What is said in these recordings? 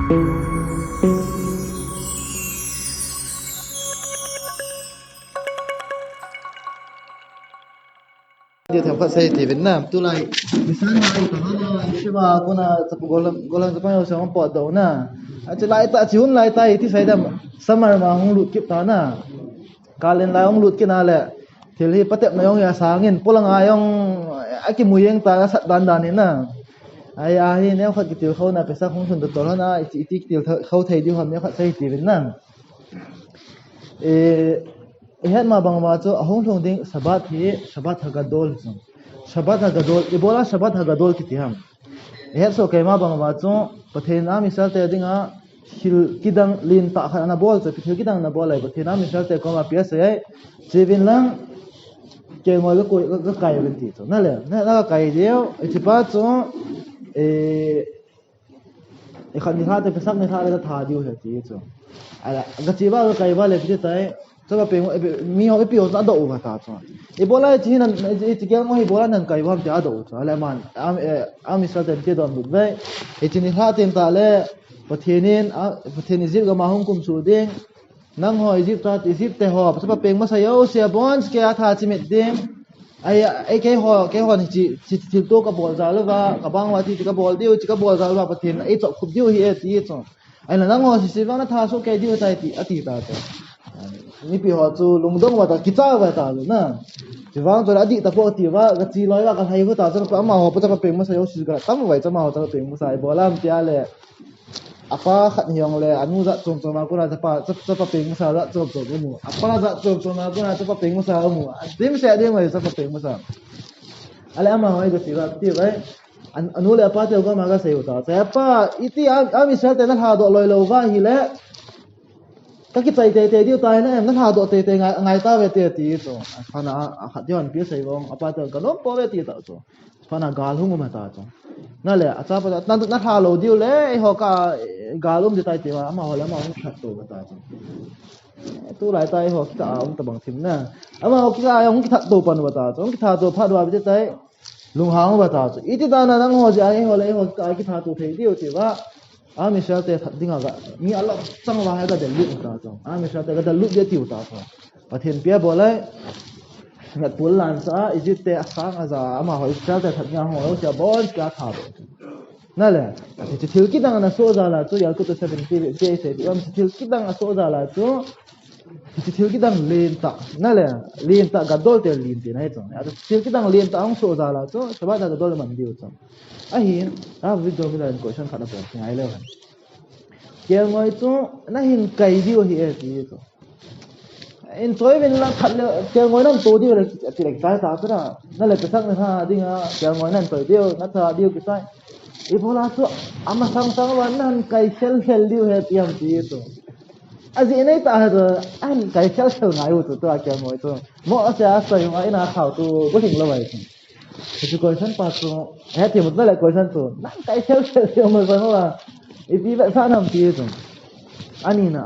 dia tham khảo xây thì Việt Nam tu lại misalnya itu hanya siapa kuna tapi golan Jepang yang sama pot dau na aja lai tak ciun lai tai itu saya dah samar ma hong lut kip ta na kalen lai hong lut kina le thil hi patep na yong ya sangin pulang ayong aki muyeng ta sat dan dan ni na ai a hi ne khat kitil khau na pesa khong sun to na iti kitil khau thei di hom ne khat sai ti Việt Nam hết mà bằng mà cho hong thong ding sabat hagadol sabat hagadol ibola sabat hagadol kitiham hết so kai ma bằng mà cho pathen am misal te dinga hil kidang lin ta khana bol cho hil kidang na bol ai pathen am misal te ko ma pias ai chevin lang ke mo ko kai ben ti to na le na kai deu chipa cho khani kha te pesak ne kha le tha diu he ti cho ala ga chiba kai ba le ti tai cho pe mi ho pe ho da do ba ta cho ibola chi nan ti ke mo ibola nan kai ba ta do cho ala man am misal te ti do mu ve ti ni kha tem ta le pathenin zil ga ma hong kum su ding nang ho Egypt ta Egypt te ho pa pe ma sa yo sia bonds ke atha chi met ding ai ke ho ni chi to ka bol za lo ba ka bang wa ti ka bol diu chi ka bol za lo ba pathen ai cho khup diu hi ti cho ai nang ho si ba na tha so ke diu tai ti ati ta to ni pi ho chu lungdong wa ta kicha wa ta lo na chi wang to adi ta po ti wa ga chi loi wa ka hai ko ta cho pa ma ho pa cha pe ma sa yo si ga tam wa cha ma ho ta pe ma sa ai bolam tia le apa khat hiong le anu za chom chom ko na pa cha pa pe ma sa za chom chom mu apa za chom chom ko na cha pa pe ma sa mu dim se dim wa cha pa pe ma sa ale ama ho ga ti wa ti wa anu le apa te ko ma ga sei ta cha pa iti a mi sa te na ha do loi lo wa hi le các cái chạy chạy điêu tai nó hà độ chạy chạy ngày ta về chạy tí rồi phan à hạt yon biết sai không apa tu cái nó bỏ về tí tao rồi phan à gal hung mà tao rồi nãy là asa pa nó hà lô điêu lẽ họ cả gal thì tai tí mà họ làm mà không thật tu mà tao rồi tu lại tai họ kita ông ta bằng thím nè mà họ kita ông kita tu pan mà tao rồi kita tu phát vào biết tai lung hang mà tao rồi ít ta na năng họ gì họ lấy họ cái kita tu thấy điêu thìว่าmisal te dinga ga mi Allah sang wa ga de lu ta so misal te ga de lu de tiu ta so pathen pia bolai ngat pul lan sa Egypt te asang aza ama hoi misal te thanya ho cha bon ka tha na le ti thil ki dang na so za la chu yal ku to 70 je se ti am thil ki dang so za la chu ti thil ki dang len ta na le len ta ga dol te len ti nai chong ya thil ki dang len ta ang so za la chu saba da ga dol man diu chong ahin video mi lan question khana po ngai le han ke ngoi chu na hin kai diu hi e ti to in toy ven la khat le ke ngoi nan to diu le ti le ta ta ra na le pesak na ha dinga ke ngoi nan toy diu na tha diu ki sai e bola chu ama sang sang wan nan kai sel diu he ti am ti to azi nei ta ha an kai sel ngai u to ke ngoi to mo asa sai ngai na khau tu bo thing lo wai thì question pa so hết thì một vài lại question so nang kai sel mo so la if you vậy sao làm gì rồi anh nè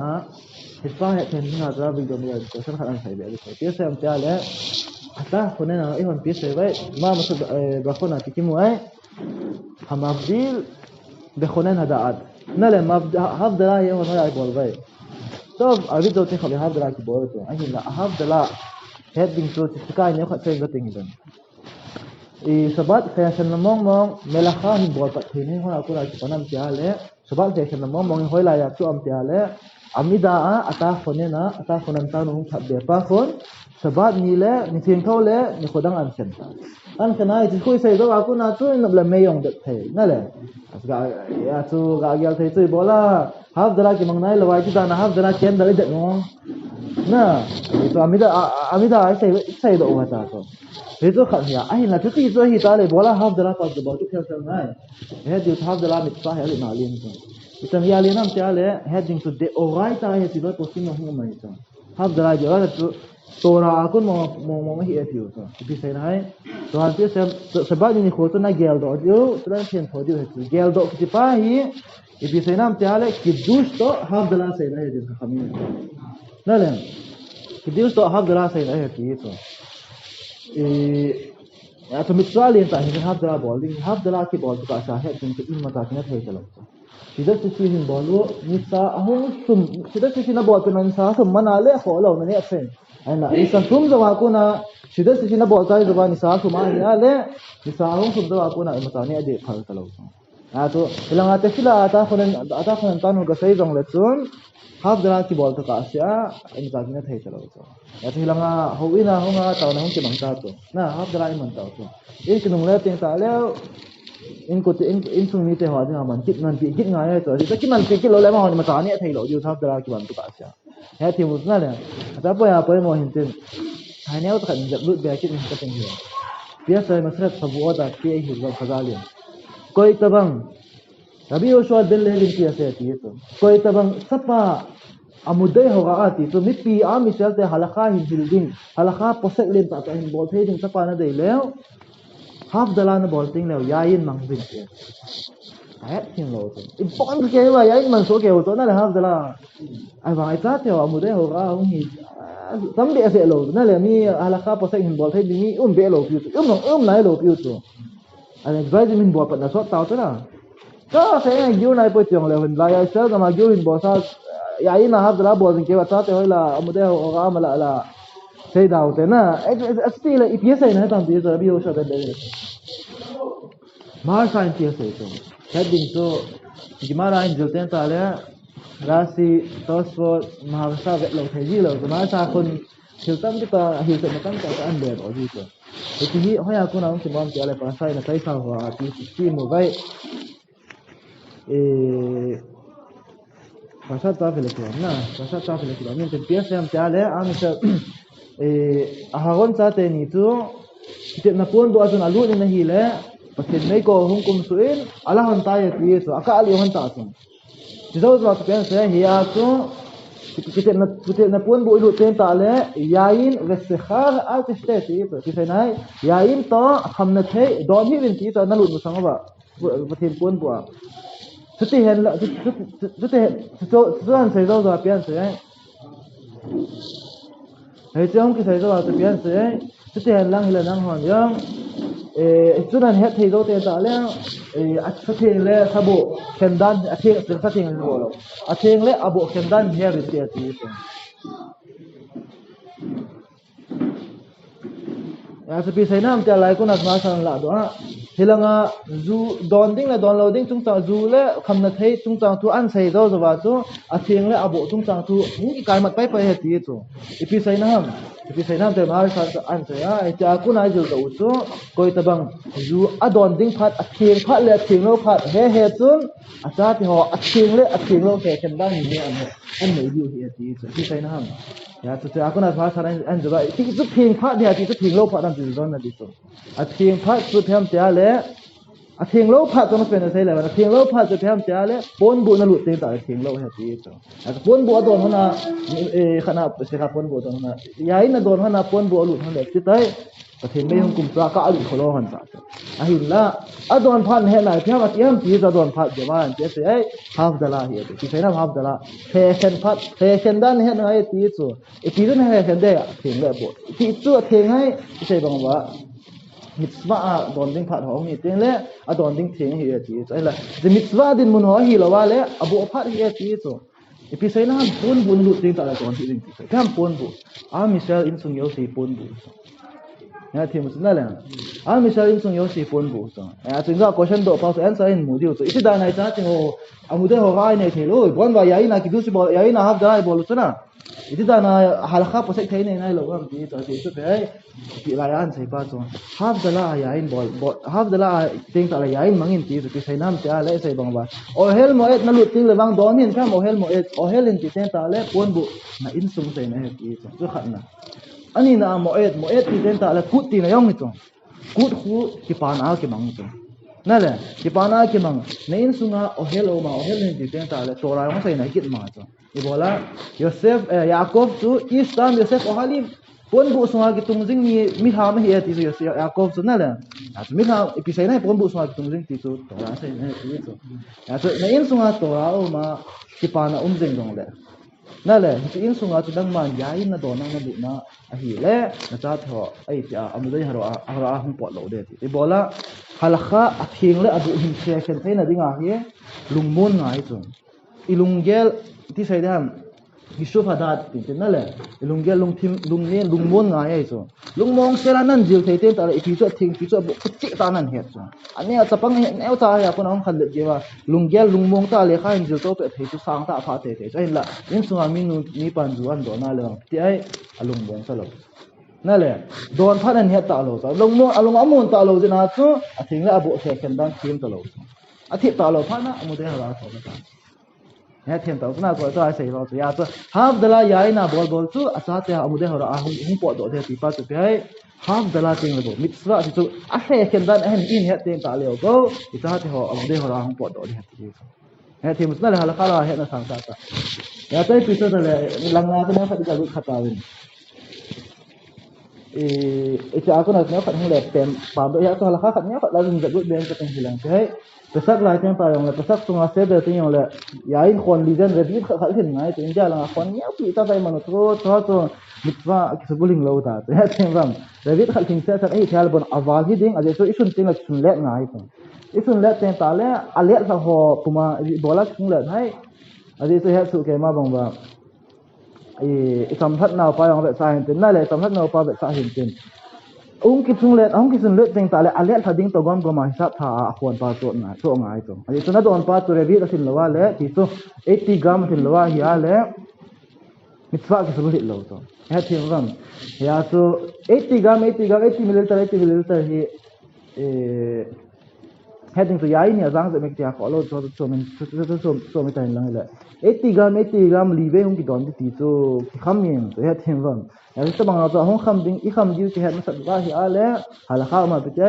hết pa hết then nga ra video mi question khan sai be so tia sem tia le ata khone na ihon pi se vai ma so ba khona ti mu ai hamabdil be khonen hadaat na le hafdala ye hon ai bol vai so a video te khali hafdala ki bol to anh là hafdala heading to ti kai ne kha chen ga ting dan sabat kaya siya namong melakha hin bol pat thini hona ko ra panam tia le sabat kaya siya namong hoi la ya chu am tia le amida ata khonena ata khonan ta no thab be pa khon sabat ni le ni thing tho le ni khodang an chen ta an kana ji khoi sai do aku na chu nab le meyong de the na le ga ya chu ga gyal thei chu bola haf dala ki mangnai lawai chi ta na haf dala chen dal de no na to amida sai do wa ta to thế tôi khẩn hiểu anh là thứ gì tôi hiểu ta để bỏ là học được là còn được bỏ chút theo sau này hết điều học được là mình phải hiểu được nào liền rồi chúng ta liền làm thế là hết những thứ để orai ta hết điều tôi xin không mà hết học được là giờ là tôi ra cũng mà hiểu hiểu rồi thì thế này tôi ăn tiếp xem bao nhiêu khối tôi nói gel đó chứ tôi đang xem thôi chứ hết gel đó thì phải thì thế làm thế là cái duş đó học được là thế này được không nên là cái duş đó học được là thế này hết तो मित्रा लेता है हाफ दला bowling half दला की बॉल का चाहे तुमसे इन मता के नहीं चलो Sida sisi hin bolu nisa ahung sum sida sisi na bol penan sa sum mana le kholo na ne fen ana isan tum zawa kuna sida sisi na bol tai zawa nisa sum ana le nisa ahung sum zawa kuna mata ne ade phal talo to ilanga te sila ata khonan tanu ga sai jong le chun half dala ki bol to ka sia in ta gina thai talo ya to ilanga hoina honga taw na hong ki mang ta to na half dala in man taw to e kinung le teng ta le in ko in sung mi te ho ding man kit man pi kit ngai to ti ki man pi ki lo le ma ho ni ma ta ni thai lo yu half dala ki ban to ka sia ya ti mu na le ta po ya po mo hin tin hai ne to khan jab lut ba kit ni ka teng hi pia sai masrat sabu da ki hi lo khazalian koi tabang Nabi Yosua bin lelin kia se ti to koi tabang sapa amudai hoga ati to mi pi a mi sel te halakha hin building halakha posek len ta ta hin bol thei ding sapa na dei leo half dala na bol ting leo yain mang bin ke ayat hin lo to ipon ke wa yain man so ke to na half dala ai wa ai ta te amudai hoga hung hi tam de se lo na le mi halakha posek hin bol thei ding mi be lo pi to nai lo pi to anh advise min bo pa na so tao to na ka se gyu nai po tiong le hun la ya sel ka ma gyu hin bo sa ya ina hab dala bo jing ke wa ta te hoi la amude ho ga ma la sei dao te na still if yes ai na tam ti so bi ho so de de mar sa in ti so to heading to gimara in julten ta le rasi tosfo mahasa ve lo thai ji lo ma sa kun hiểu tâm cái ta hiểu tâm tâm cái anh đẹp ở gì cơ thì hi hỏi aku nào cũng mong cho lại para sai là sai sao và thì một vậy pasal ta về lịch na pasal ta về lịch làm nên tiền pièce em trả lại anh sẽ ahon sa te ni tu kita na pun doa sun alu ni na hile pasal nei ko hung kum suin ala hon ta ya ti so aka ali hon ta sun jauh jauh tu pièce ya hi aku kita na pun bu ilu ten ta le yain vesekhar al testeti to kisai nai yain to khamna the don hi vin ti to na lut musang ba pathin pun bu suti hen la suti an sai do da pian sai hai chong kisai do da pian sai suti hen lang hila nang hon yang chunan het thei do te ta le atheng le sabo kendan atheng le bo lo atheng le abo kendan he ri te ti ya se pi sai nam ta lai ko na ma sang la do ha hilanga zu don ding le don loading chung ta zu le khamna thei chung ta tu an sai do wa chu atheng le abo chung ta tu ni kai mat pai pai he ti chu ipi sai nam te mar sa an sai a ai cha ku na ju do chu koi tabang zu adon ding phat atheng phat le atheng lo phat he chun acha ti ho atheng lo ke ken dang ni an nei ju he ti chu ipi sai nam ya chu cha ku na ma sa an ju ba ti chu theng phat dia ti chu theng lo phat an ju don na di chu atheng phat chu them te le atheng lo phat to na pen sai le atheng lo phat chu them te le pon bu na lu te ta atheng lo he ti chu pon bu adon hona khana se kha pon bu don hona yai na don hona pon bu lu hona ti tai pathen me hum kum pra ka ali kholo han sa a hin la adon phan he lai phya wat yam ti adon phat je man te se ai half dala hi ti sai na half dala fashion dan he na ai ti chu e ti na he he de theng le bo ti chu theng hai sai bang wa mitzvah don ding phat ho mi teng le a don ding theng hi ti chu ai la the mitzvah din mun ho hi lo wa le abu phat hi ti chu e pi sai na pon bu lu ting ta la don ti ding ti kam pon bu a misal in sung yo si pon bu ya thì một số là misal in sung yo si pon bu so ya chung ga question do pa answer in mu diu so iti da nai cha ting ho amude ho ga nei the lo bon wa yai na ki du si bol yai na hab da bol so na iti da na halakha posek thai nei nai lo am ti to ti so pe ti la an sai pa so hab da la yain bol hab da la ting ta la yain mangin ti so ki sai nam ta le sai bang ba o hel mo et na lu ting le wang don hin kam o hel mo et o hel in ti ten ta le pon bu na in sung sai na he ti so khat na ani na mo et ti ten ta le kut ti na yong ni to kut khu ki pa na ki mang to na le ki pa na ki mang na in sunga o hel in ti ten ta le to ra yong sai na kit ma to i bola Yosef Yaakov tu istam Yosef o halim pon bu sunga ki tungjing mi ha ma he ti so Yaakov tu na le mi ha ipi sai na pon bu sunga ki tungjing ti tu to ra sai na ti so ya so na in sunga to ra o ma ki pa na jing dong le นั่นแหละที่อินสุงอาจุดังมันย้ายน่ะโดนนั่งนั่นดูนะหิเล่นะจ๊ะเถอะไอ้ที่อามุดยฮาร์อาฮาร์หุ่นปอดเราเด็ดไอ้บอลละฮัลข้าอัฐิงเล่อดูหินเสียเช่นที่นั่นดิ่งอาเฮียลุงมุนง่ายจังอีลุงเกลที่ใส่ได้กิชูฟ้าดัดติดนั่นแหละลุงเกลลุงทิมลุงเนี่ยลุงมุนง่ายจังลุงมองเสร็จแล้วนั่นจิลใส่เต็มแต่ละอีพิจทิ้งพิจบุกจิตตานั่นเหตุจังอันนี้อาจจะปังเนี่ยเอาตาเฮียคนน้องขันเด็กเจ้าลุงเกลลุงมองตาเลยข้าจิลโตเป็ดเหตุสังตาฟาเตะใช่ละอินสุงอามินุมีปันจวนโดนนั่นเลยที่ไอ้ลุงมองสลบนั่นแหละโดนพันนั่นเหตุตาโลจ้ะลุงมองลุงอามุนตาโลจะน่าสู้ทิ้งแล้วบุกเสียเข็นดังทีมตาโลอาทิตย์ตาโลพันนะอามุดเฮาราสอนกันเนี่ยเทียนตาก็น่าก็จะไอ้เสียเราจะยาตัวฮาฟเดลายายน่ะบอลสู้อาซาเตะอามุดเฮาราหุ่นปอดโดดเทียนปีป้าจะไปฮาฟเดลาเต็งเลยบ่มิตรว่าที่ตัวอาเสียเข็นดังเห็นอินเหตุเต็งตาเลยก็ที่อาเตะอามุดเฮาราหุ่นปอดโดดเทียนปีเนี่ยเทียนนั่นแหละฮัลข้าราเหตุน่ะสังกัดเนี่ยตัวปีตัวเลยหลังงานก็เนี่ยเขาจะรู้ขัดตาวินitu aku nak kat hang lep pen pam ya tu halakha kat nya kat lazim jabut ben kat hilang kai pesak lai tang ta yang le pesak sunga se de tin yang le yain khon lijan rebi khat hin ngai tu inja lang khon nya pi ta bai man tro to mitwa kisabuling lo ta ya tin ram rebi khat hin se ai thal bon awal hi ding ade so isun tin la sun le ngai tu isun le ten ta le ale sa ho puma bola sun le hai ade so ha su ke ma bang baสัมผัสนาวไปของแบบสาหินตินนั่นแหละสัมผัสนาวไปแบบสาหินตินคิดทุ่งเล็ดคิดสุนเล็ดติงตาเลยอะไรถ้าดิ้งตัวก้อนก็มาฮิสับท่าขวานปลาตัวไหนตัวง่ายตัวอันนี้ตัวนั้นตัวอันปลาตัวเรบิก็สินละว่าเลยที่ตัว80 กรัมสินละว่าเฮียเลยมิตรว่าก็สุดที่ละตัวเฮ้ยที่มันเฮียตัว80 กรัม80 มิลลิลิตรเฮียเฮ็ดจังซี่ยายเนี่ยจังจะเมกติอาขอโลดตัวมันตัวไม่ตายลังเลย80 กรัมลีเวงกี่ดอนที่ตัวคำยังเฮ็ดเห็นว่าแล้วจะบังเอาตัวห้องคำดิ้งอีคำดิ้งที่เฮ็ดมันสัตว์ว่าที่อะไรหาราคามาไปใจ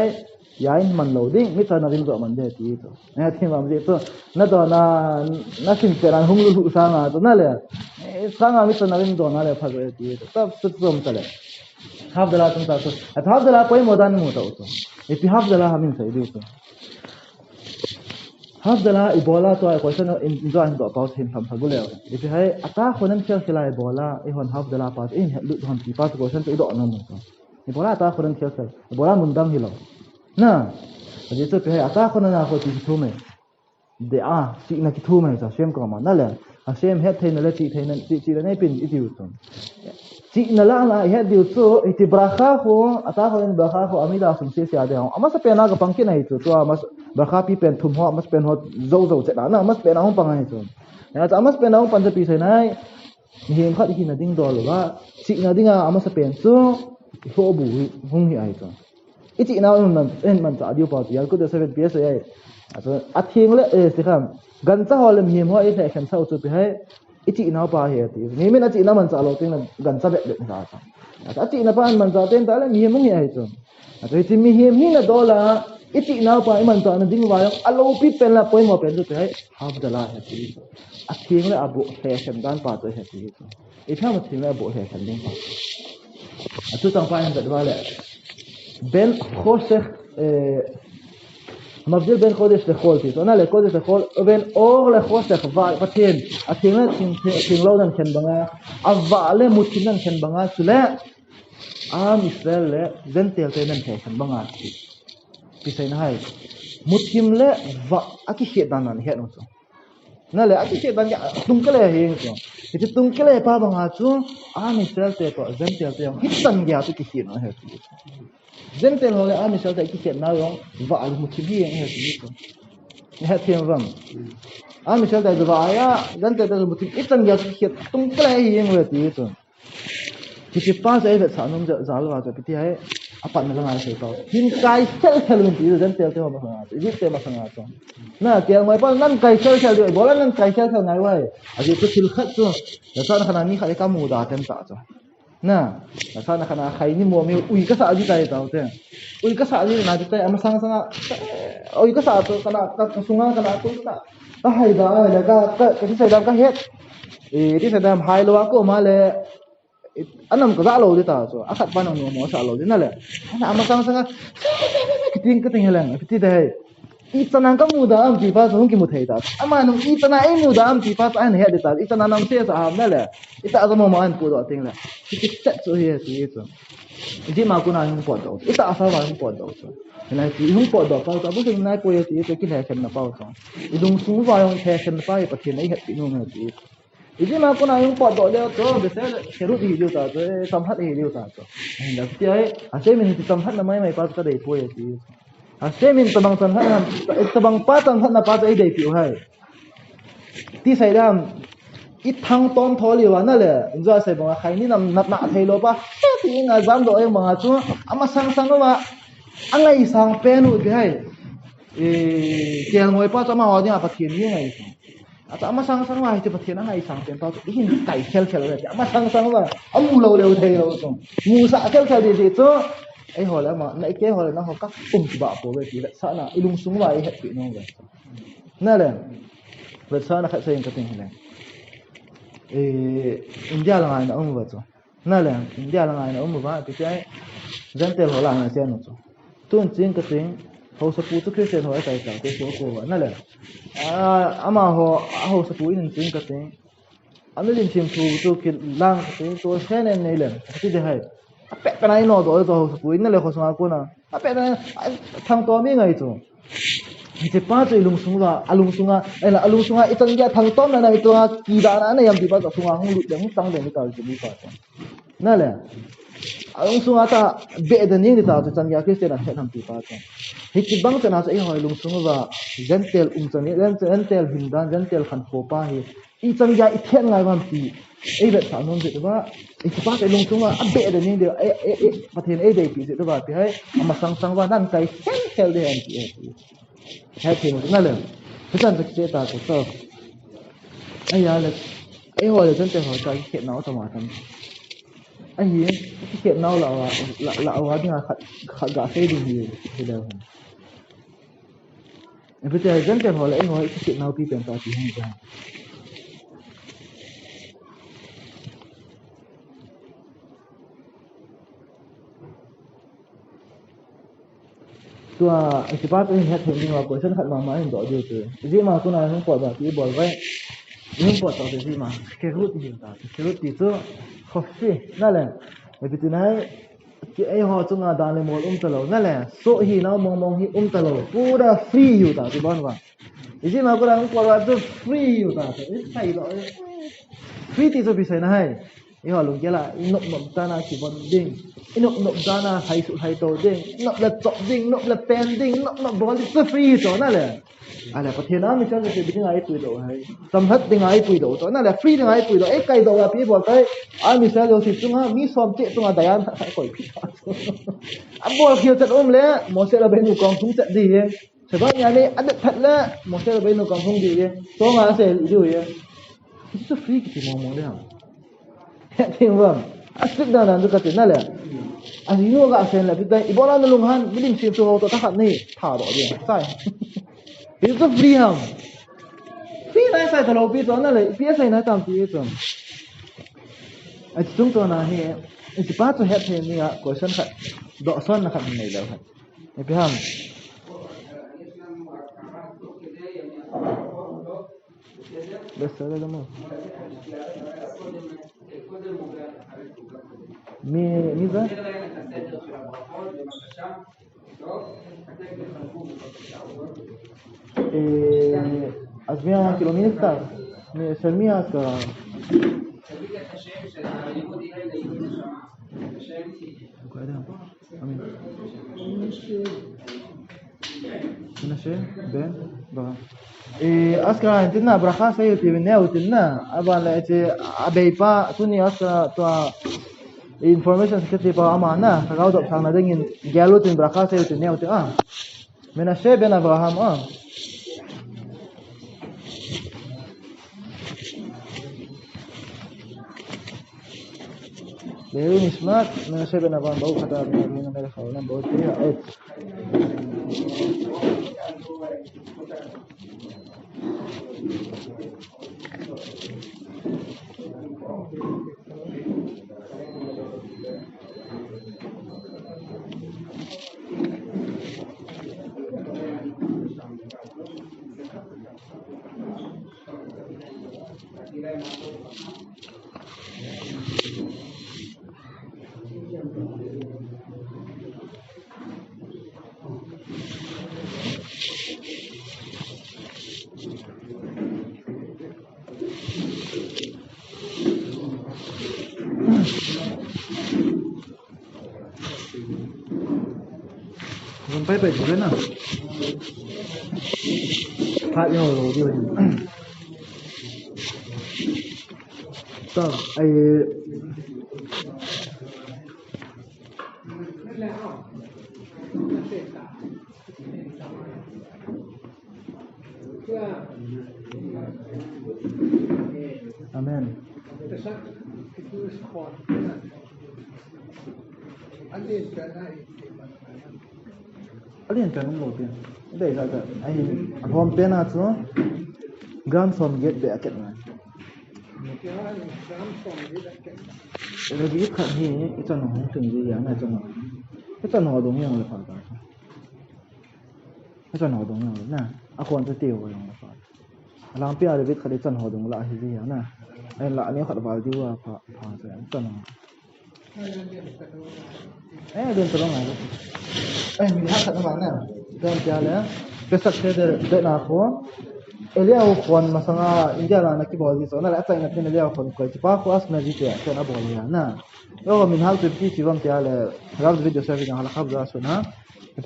ยายมันโลดิ้งไม่ตายนาริมตัวมันเด็ดที่ตัวเฮ็ดเห็นว่ามันตัวนั่นตัวน่าสินเปรันห้องลูกสร้างตัวนั่นเลยสร้างไม่ตายนาริมตัวนั่นเลยพักเลยที่ตัวสุดมันเลยฮับเดลาตั้งแต่ตัวฮับเดลาไปโมดันโมตัวตัวอีพีฮับเดลาหามินใส่ดีตัวฮับเดลาอีโบลาตัวไอ้คนนั้นอินจอยตัวเปล่าเห็นทำพักกูแล้วอีพีให้อัตราคนนั้นเชื่อเชื่ออีโบลาไอ้คนฮับเดลาปัสอินลุดหันปีปัสกูฉันจะอีดอกนั่นตัวอีโบลาอัตราคนนั้นเชื่อเชื่ออีโบลามุนดังฮิโลน่ะแต่ที่สุดอีพีให้อัตราคนนั้นเขาจีทุ่มไหมเดี๋ยวจีนักทุ่มไหมจ้ะเชื่อมกันมานั่นแหละเชื่อมเฮ็ดเทนนั่นแหละจีเทนนั่นจีนั่นให้เป็นอีดิวตัวจีนั่นละนะเฮ็ดดิวตัวอีที่บราคาเขาอัตราคนนั้นบราคาเขาอามิดาสมเสียเสียเดียวอามาสเปน่ากับปังกินไอ้ตัวอามาบราคาพี่เป็นทุ่มหัวอามาสเปนหัวโซ่เจ็ดนะอามาสเปน่าห้องปังไอ้ตัวเนี่ยอามาสเปน่าห้องปังจะปีใส่ไหนมีเห็นเขาที่นั่นดิ้งตัวหรือว่าจีนั่นดิ้งอามาสเปนตัวโซ่บุยห้องไอ้ตัวอีจีน่ามันจะดิวพอดีอันก็จะเซเว่นพีเอสไอ้อาทิตย์ละสิครับกันจะหอลมีหัวไอ้แต่ขันเศร้าสุดไปให้อีจีน่าป้าเหตุนี่ไม่น่าจีน่ามันจะเราติ้งกันจะแบบเด็ดขาดอาจีน่าป้ามันจะเต้นแต่ละมีหัวไอ้ตัวแต่ที่มีหัวนี่นะดอลลาร์อีจีน่าป้ามันจะนั่นดิ้งไว้อารมณ์ปีเป็นละป่วยหมอเป็นสุดไปให้ฮับเดลาเหตุอาทิตย์ละอาบุเฮชันด้านป้าตัวเหตุอีถ้ามันถึงละอาบุเฮชันดิ้งป้าทุกต่างฝ่ายมันจะว่าแหละเป็นโคเซמבדיל בין קודש לחול, תתעונה לקודש לחול, ובין אור לחושך, ותין, התינלה תינלו דן כן בנגה, אבל מותינן כן בנגה, סולה, עם ישראל זן תלתינן כן בנגה, פיסאין היי, מותינלה ואקישי דנן, היית נוצו, נלה, אקישי דנן, תונקלה היית נוצו, itu tungkile pa bang acu, amisal te to zentel te yang hitan dia tu kisih na het. Zentel oleh amisal te kisih na yang va al mutibi yang het itu. Het yang bang. Amisal te va ya zentel te mutibi hitan dia tu kisih tungkile yang het itu. Kisih pas ai vet sanum zal wa tu piti hai apa na ngai sai to. Hin kai sel menti zentel te ma bang acu. Ini te ma bang acu. Nah, tiang mai pun nan kai sel di bola nan kai sel ngai wai. Aje tu silkhat tu. Dasar kana ni kali kamu dah tem tak tu. Nah, dasar kana kai ni mo mi ui ka sa ji tai tau te. Ui ka sa ji na ji tai am sang sang. Ui ka sa tu kana sunga kana tu ta. Ta hai da le ka ti sai dam ka het. Ti sai dam hai lo ko ma le anam ka za lo di ta tu. Akhat pa nang mo sa lo di na le. Ana am sang sang. Kiting helang. Piti dai. Itanang ka muda am tipa so ki muthei ta ama nung itana ai muda am tipa sa an he de ta itana nam se sa am na le ita asa mo an pu do ting la ki set so he si so ji ma ku na hung po do ita asa wa hung po do so na ki hung po do pa ta bu sing nai po ye ti so ki le khem na pa so idung su wa yong the khem na pa ye pa thi nai het ti no na ti ji ma ku na hung po do le to be se sheru di liu ta so sam hat hi liu ta so na ti ai a se min ti sam hat na mai pa ta dei po ye ti Semin tabang tanhan tabang patang han na pa ai dei piu hai ti sai dam ít thang tom tholi wa na le enjoy sai bang khai ni nam nat na thei lo pa ti nga zam do ai ma chu ama sang sang wa angai sang pen u hai e kian ngoi pa cha ma wa dia pa thien ni ngai ata ama sang sang wa ti pa thien angai sang pen pa hin kai khel khel le ama sang sang wa amu lo le thei lo so mu sa khel khel di chu ai hồi là mà nãy kế hồi là nó học các cùng bạ của về thì lại sợ là ilung súng lại hệ bị nó vậy nè là về sợ là khách xây cái tình hình này India là ngày nó ông vậy rồi nè là India là ngày nó ông vậy thì cái dân tiền hồi là ngày xem nó rồi tuần chính cái tiếng hậu sự phụ cái chuyện hồi cái số của vậy nè là ama hậu sự phụ in chính cái tiếng anh ấy chim thu cái lang cái tiếng tôi xem này là cái gì hay apek kana ino do to pui na le kho sanga ko na apek na thang to mi ngai chu je pa chu lung sunga alung sunga ela alung sunga itang ja thang tom na ito ki da na yam ti pa sunga hung lu deng tang de ni ka ji mi pa na le alung sunga ta be de ni ni ta chu chan ya ke se na he tham ti pa chu hi ki bang chana sa hoi lung sunga wa gentel chan ni gentel hindan gentel khan pho pa hi i chang ja i then ngai bam ti ai bet sa non de ba i pa ke lung sunga a be de ni de pathen ai de pi de ba pi hai ama sang sang wa nan kai hel de an ti hai thì na le chan sa che ta ko to ai ya le ai ho le chan te ho ta ki nao ta ma tham ai yi ki nao la wa dia kha ga se di hi de da en fait chan te ho le ai ho ki nao pi pen ta ti hai ja tua akibat ini hat hindi nga question khat mama hin do ju tu ji ma kuna hung pot ba ti bol vai hung pot to ji ma ke rut ni ta ke rut ti chu coffee na le e ti nai ki ai ho chunga dan le mol talo na le so hi na mong hi talo pura free yu ta ti bon wa ji ma kuna hung pot ba chu free yu ta e sai do free ti chu bi sai na hai i ho lung kela inop nom ta na ki bon ding inop nom ta na hai to ding nop la chop ding nop la pen ding nop bol ti free so na le ala pathena mi chang ke bi ngai pui do hai tam hat ding ai pui do to na le free ding ai pui do e kai do la pi bol kai a mi sa lo si chunga mi som che chunga dayan sai koi pi a bol khiu chat le mo se la ben nu kong thung chat di ye chaba nya le adat that la mo se la ben nu kong thung di ye so nga se lu ye ti free ki mo le ha tiếng vâng asik dah nanti kata nala asino ga sen la kita ibola na lunghan bilim sim so to takhat ni tha do dia sai itu free ham free nai sai thalo pi to nala pi sai na tam pi to chung to na he ti pa to het he ni a question khat do son na khat nei la khat e pi ham bes sala la mo מי זה? אז מי כאילו מי נפטר? של מי ההזכרה? מנשה? בן? ברם אסכרה נתנה ברכה סייתי ונאו תנה אבל אבי פה תוני אסכרה תוה information sekali pa amana kagau dok sang na dengin galutin beraka saya tu neu tu Menashe ben Abraham Lewi Nishmat Menashe ben Abraham bau kata Nabi Melech Haolam bau dia Mình phải bệnh rồi nè, phát nhau rồi đi bệnh. Tao, ai Amen. Alien kan không nổi tiền. Đây là cái anh hôm tiền nào chứ? Grandson get be aket na. Rồi cái khẩn hi cái chân nó từng gì vậy này chân nó. Cái chân nó đúng nhau là phải cái. Cái chân nó đúng nhau nè. À con sẽ tiêu rồi là phải. Làm pia để biết cái chân nó đúng lại gì vậy nè. Anh lại nếu khẩn vào tiêu à phải sẽ chân nó. Đừng tưởng này. Mình hát thật các bạn nè. Đừng kia là cái sắc thế để nào khó. Eliau khon masanga India la na ki bol di so na la tsai na tin Eliau khon ko pa ko as na ji te so na bol ya na yo min hal pe ti vam te ale rab video service na hala khab da so na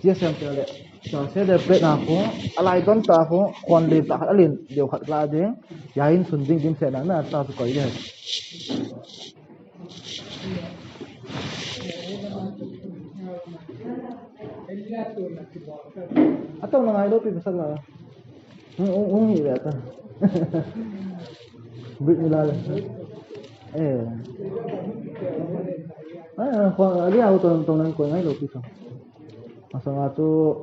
ti sem te ale so se de pe na ko alai don ta ko khon le ta alin deu khat la de ya in sun ding dim se na ta su ko ide atau na ngai do pi pasal la nghĩ vậy ta bị như là khoan đi ao tông năng coi ngay lâu phi không mà sao chú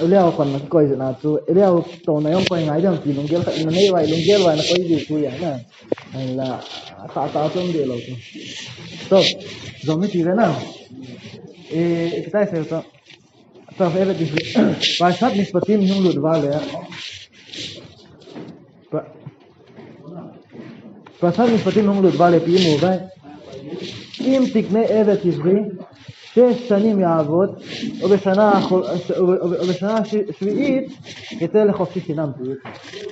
đi ao còn nó coi gì nào chú đi ao tông này ông coi ngay được thì nó ghé lại nó này vậy nó coi gì chú vậy nè hay là tạo trong địa lâu chú tốt giống như thế nào kita sẽ ta phải đi vài sát nisbatin nhung lụt vàoเลยPrasad nisbatin nhung lụt vàoเลยpi mù vậy im tikne evet izri שש שנים יעבוד ובשנה שביעית יצא לחופשי חינם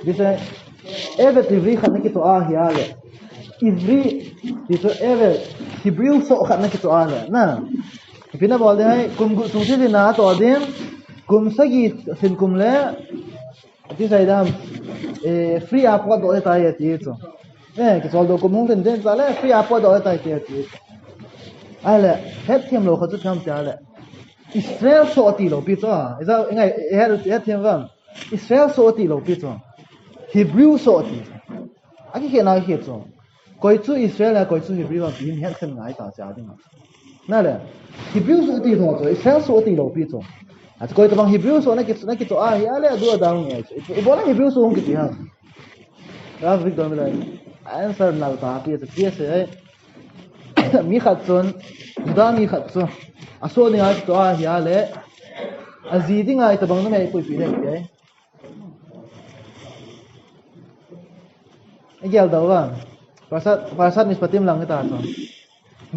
וזה evet עברי חד נקי תואה יעלה עברי יצא evet היבריו סוך חד נקי תואה נה Pina bolde hai kum sungsi dina to adin kum sagi sin kum le ati saidam free apo do eta yeti to que soldo comum den sale free apo do eta yeti ale het thiam lo khatu tham cha le Israel so ati lo pi to isa ngai het thiam vam Israel so ati lo pi to Hebrew so ati aki ke na ke to koi chu Israel la koi chu Hebrew va bin het sem ngai ta cha ding na le Hebrew so ti tho so Israel so ti lo pi so at koi to bang Hebrew so na ki to a ya le du da ng e bola Hebrew so ng ki ha ra vik dom la answer na ta pi se mi khatson da mi khatson aso ni ha to a ya le azidi ngai to bang no me pi le ke ai gel da wa pasat nisbatim lang ta so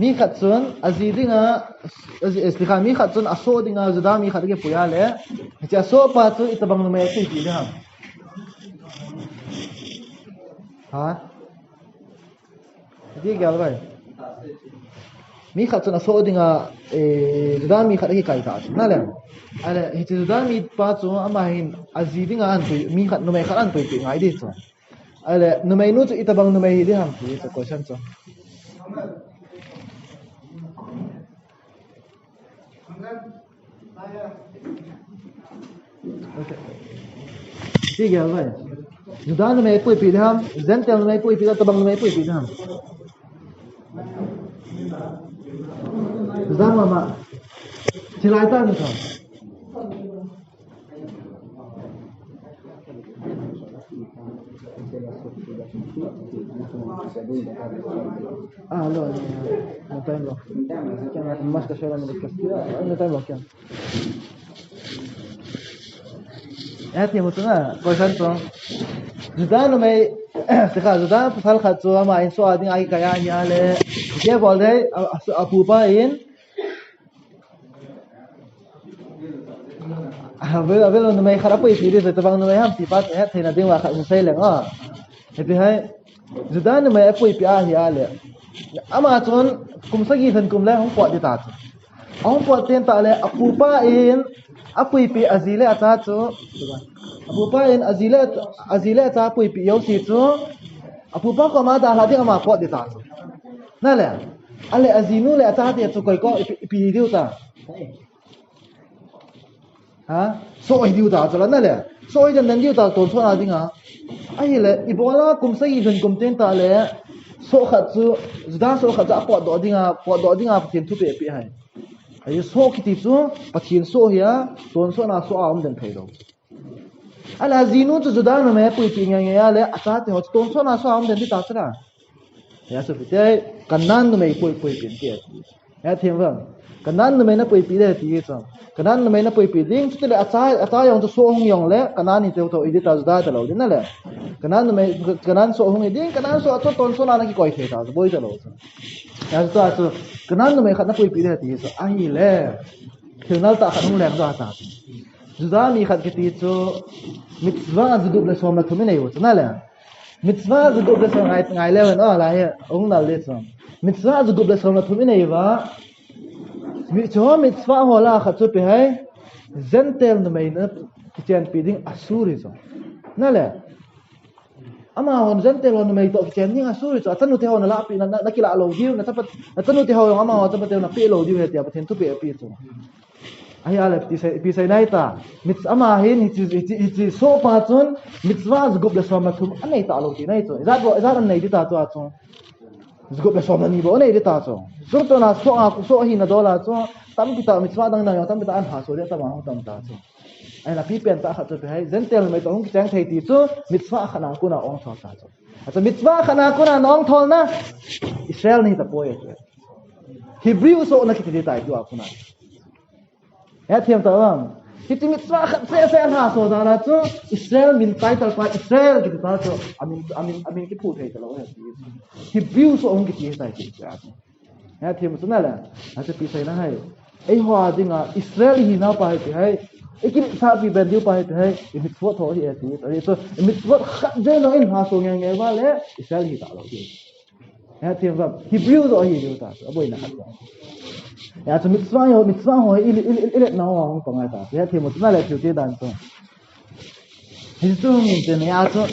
mi khatsun azidinga istiqa mi khatsun aso dinga zuda mi khatge puyale ti aso pa chu itabang no me ti ti ha di gal bai mi khatsun aso dinga zuda mi khatge kai ta na le ale ti zuda mi pa chu ama hin azidinga an mi khat no me khat an ti ngai di chu ale no me nu chu itabang no me hi di ham ti chu question chu ठीक है भाई जुदान में कोई पी हम zentel में कोई पीदा तबंग में कोई पीदा हम zama ma चिलाता नहीं था no tengo más que solo me casquilla no tengo aquí ti mutuna por ejemplo Zidane me sẽ khá rồi đó phal khát cho mà in so tiếng ai cái anh nhà lệ cái bảo đấy apu pa in bây giờ nó khá bấy thì rồi tao nó ham thì phát hết thì là tiếngว่าkhát say lệ à thì hay rồi đó nó apu pi nhà lệ ama chon kum sagi than kum le hong pot đi ta hong pot ten ta le apu pa in apu pi azile ata cho apu pa in azile ata apu pi yo si cho apu pa ko ma da la ding ama pot đi ta na le ale azinu le ata te cho koi ko pi diu ta ha so ai diu ta cho la na le so ai dan diu ta ton so na ding a ai le ibola kum sagi than kum ten ta le so khát chú giờ so khát cho pot do dinga thiên thu pe hai ai so kiti chú bắt thiên so ya ton so na so am den thei do ala zinu chu giờ nó me pui pi nge ya le ata te ho ton so na so am den ti ta chra ya so te kanan no me pui pin ti ya thiên vâng kanan no me na pui pi de ti cho kanan no me na pui pi ding chu le ata yong chu so hong yong le kanan ni te to i di ta za ta lo din na le kanan so hong iding kanan so to ton so na ki koi the ta boi ta lo ya so kanan me khat na pui pi de ti so ai le thunal ta khat hong leng da ta juda mi khat ki ti so mitzvah zugub le som na thumi nei wo na le mitzvah zugub le som ngai le wen la he ong na le so mitzvah zugub le som na thumi nei wa mi cho mitzvah ho la khat chu pe hai zentel no me na ki chen pi ding asuri so na le ama hon zentel hon me to chen ni asuri so tanu te hon la pi na kila lo diu na tapat tanu te ho ama ho tapat na pi lo diu he tia pathen tu pi so ai ala pi sai nai ta mit ama hin hi so pa chun mitzvah zgup le som na thum anei ta lo ti nai so izat an nei ti ta to zgup le som na ni bo nei ti ta so zur to na so hi na dola so tam ki ta mitzvah dang na yo tam ta an ha so le ta ma ho tam ta so ai la pi pen ta khat pe hai zentel me to hong ki chang thei ti chu mitzvah khana ku na ong tho ta chu acha mitzvah khana ku na nong thol na Israel ni ta poe Hebrew so na ki ti tai tu a ku na ya thiam ta bang ki mitzvah khat se ha so da la chu Israel min tai ta pa Israel ki ta chu amin ki phu thei ta lo he Hebrew so hong ki ti tai ki cha ya thiam su na la acha pi sai na hai ai hwa dinga Israel hi na pa hai ikin sa pi ben diu pa hai mitzvot ho hi ati so mitzvot khat je no in ha so nge ba le Israel hi ta lo hi ya thiam ba Hebrew so hi diu ta aboi na khat ya so mitzvah ho il na wa hong pa ngai ta ya thiam mo na le thiu ti dan so hi so min te ne ya so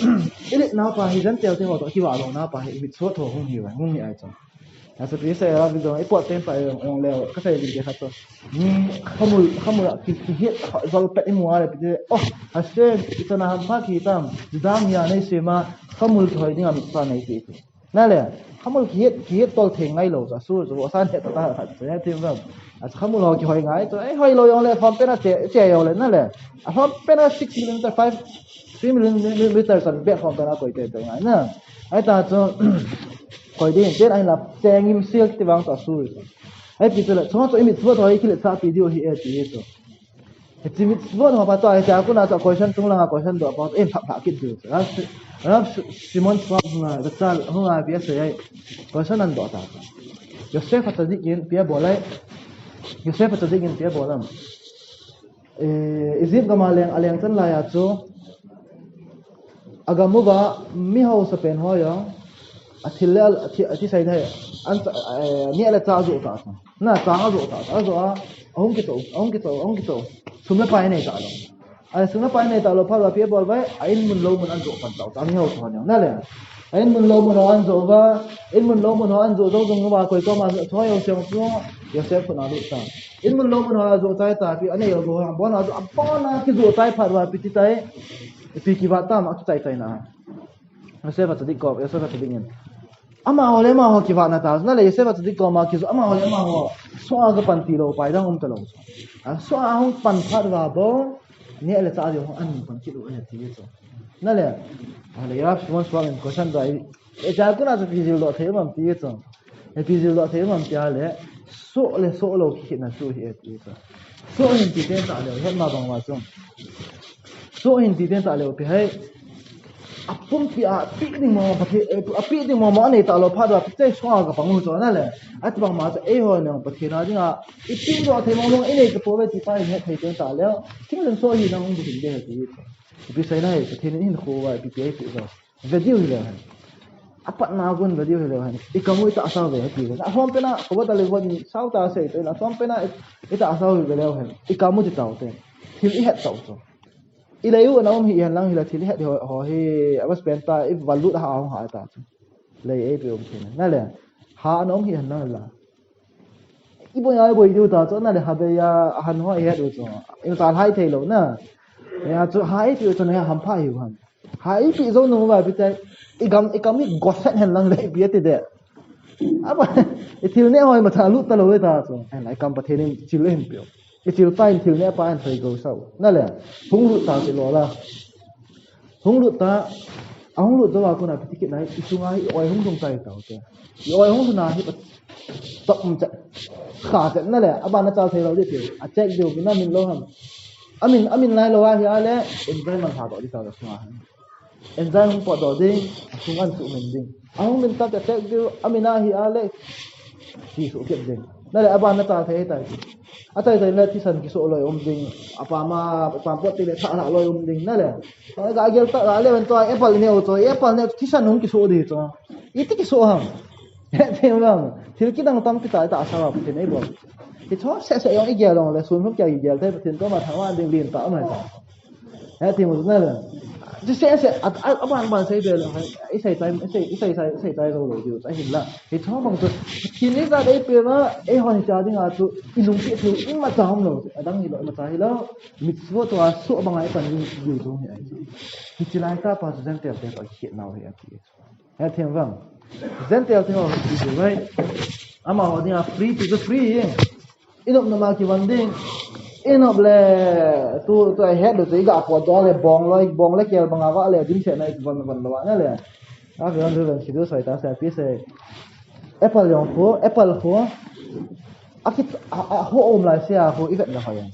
il na pa hi jan tel te ho to ki wa lo na pa hi mitzvot ho hong hi ai so ya so pi sai ra vi do ai pot tem pa ong le ka sai din ke khat so ni khamul ki hi zol pe mu ale pe oh ase itana ham pha ki tam judam ya nei se ma khamul thoi ni am pa nei ti na le khamul ki tol theng ngai lo sa su zo san he ta khat se tim ba as khamul ho ki hoi ngai to ai hoi lo yong le phom pe na che yo le na le a phom pe na 6 km 5 3 millimeter kan be phom pe na koi te ngai na ai ta cho koi din ten ai la cheng im sil ti wang ta su ai pi tele cho cho imit thua thoi ki le sa pi dio hi e ti so he ti mit thua no pa to ai ja ku na cho question tung la question do about em phap phap ki du ra Simon Swab na da sal ho a bi se ai question an do ta Joseph atadik yin pia bolai Joseph atadik yin pia bolam izip gamaleng aleng chan la ya chu agamuba mi ho sa pen ho yo athilal athi sai dai an ni ala ta zo ta na ta zo ta zo a ong ki to sumla pai nei ta lo ai sumla pai nei ta lo pha la pia bol bai ain mun lo mun an zo pan ta mi ho tho na le ain mun lo mun an zo ba in mun lo mun an zo jong ba koi ko ma tho yo seong chu yo se phuna lu ta in mun lo mun zo tai ta pi ane yo go bon na zo bon na ki zo tai pha wa pi ti tai pi ki ba ta ma tu tai na se ba tadi ko yo se ba tadi nyen ama ole ma ho ki va na ta na le se ba tadi ko ma ki zo ama ole ma ho so ga pan ti lo pai dang ta lo so a hong pan pha wa bo ni ele ta jo an pan ki lo e ti so na le ale ya shon so men ko san dai e ja ku na zo pi lo the mam ti so e pi lo the mam tia le so lo ki na su hi e ti so hin ti ten ta le he ma bang wa so hin ti ten ta le pi hai apung pi ding mo pathe pi ding mo ma nei ta lo pha da te chwa ga bang zo na le at bang ma zo e ho no pathe na dinga iping do the mong e nei ka po ve ti pa he thei ten ta le thing len so hi na ong bu de ti bi sai na pathe ni hin kho wa pi pi ti zo video hi le apa na gun video hi le han ikamu ita asa ve ti ga hom pe na ko ba ta le won sau ta sei te na som pe na ita asa ve le han ikamu ti tau te thil i het tau zo ilayu na om hi han lang hi la thil het ho hi abas pen ta if valut ha ong ha ta le e pe om thina na le ha na om hi han lang la ibo ya bo idu ta cho na le ha be ya han ho he do cho in ta hai thei lo na ya cho hai pi cho na ham pha hi han hai pi zo no ba pi ta igam hi goset han lang le bi te de aba thil ne hoi ma tha lu ta lo ta cho ai lai kam pa the ni chil le hin pyo chil pa in thil ne pa an thei go sau na le hung lu ta ti lo la hung lu ta ang lu zo wa ko na pi ti nai isunga hi oi hung dong tai ta te oi hung na hi tập chạy khả chạy nó lẽ à bạn nó chào thầy lâu đi thì à chạy điều cái nó mình lâu hầm mình lại lâu à thì à lẽ em trai mình thả đỏ đi chào được không à em trai không bỏ đỏ đi không ăn sụn mình đi à không mình tập chạy điều mình à thì à lẽ chỉ sụn kiện đi nó lẽ à bạn nó chào thầy tại à thầy lẽ thì sân cái sụn lời đi à bạn mà bạn bỏ thì lẽ thả lại lời đi nó lẽ cái cái ta à lẽ mình cho Apple này rồi Apple này thì sân không cái sụn đi cho ít cái sụn hầm thế không thì cái đằng tâm cái tại tạo sao thì này bộ thì chó sẽ用一节咯来顺风叫一节，在天多嘛台湾的领导嘛，哎，听我说了，就sẽ bạn xây về là ấy xây tay rồi điều tại hình là thì chó bằng tôi thì nếu ra đấy bây giờ ấy họ trả đi ngà tụ ilung kia tụ im mà chóng rồi, đang như vậy mà trả hello, mitzvot tụ số bằng ấy phần điều đó vậy, thì chỉ là ta bảo dân tiền tiền ở hiện nào vậy thì,哎，听vâng. Dân theo thì họ đi vậy, ama họ đi free thì cứ free, inop nó mà cái vấn đề, inop là tu hết được cái gặp vào đó là bong lại kia bằng áo là dính chuyện này vấn lo nữa là, à cái vấn đề là chỉ đưa sai ta sai phía sai, Apple用户Apple户, à cái họ ôm lại xe họ ít là họอย่าง